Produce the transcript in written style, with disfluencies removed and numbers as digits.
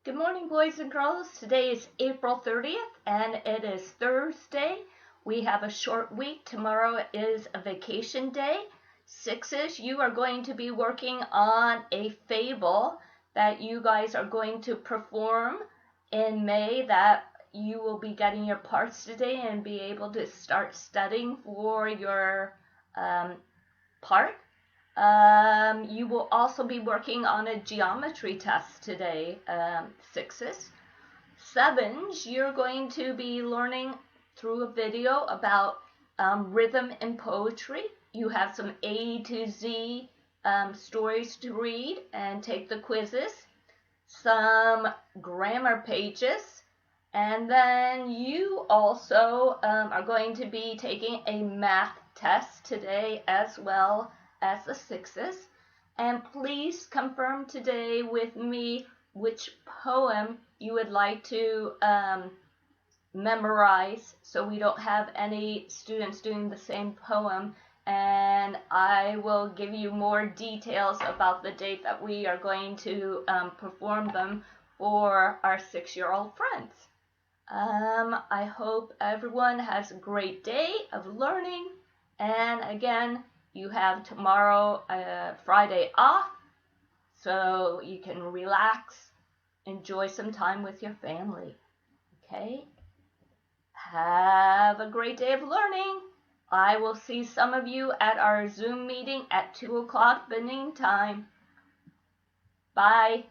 Good morning, boys and girls. Today is April 30th, and it is Thursday. We have a short week. Tomorrow is a vacation day. Sixes, you are going to be working on a fable that you guys are going to perform in May, that you will be getting your parts today and be able to start studying for your part. You will also be working on a geometry test today, sixes. Sevens, you're going to be learning through a video about rhythm in poetry. You have some A to Z stories to read and take the quizzes, some grammar pages, and then you also are going to be taking a math test today as well as the sixes. And please confirm today with me which poem you would like to memorize, so we don't have any students doing the same poem. And I will give you more details about the date that we are going to perform them for our 6-year-old friends. I hope everyone has a great day of learning. And again, you have tomorrow, Friday, off, so you can relax, enjoy some time with your family. Okay? Have a great day of learning. I will see some of you at our Zoom meeting at 2 o'clock Benin time. Bye.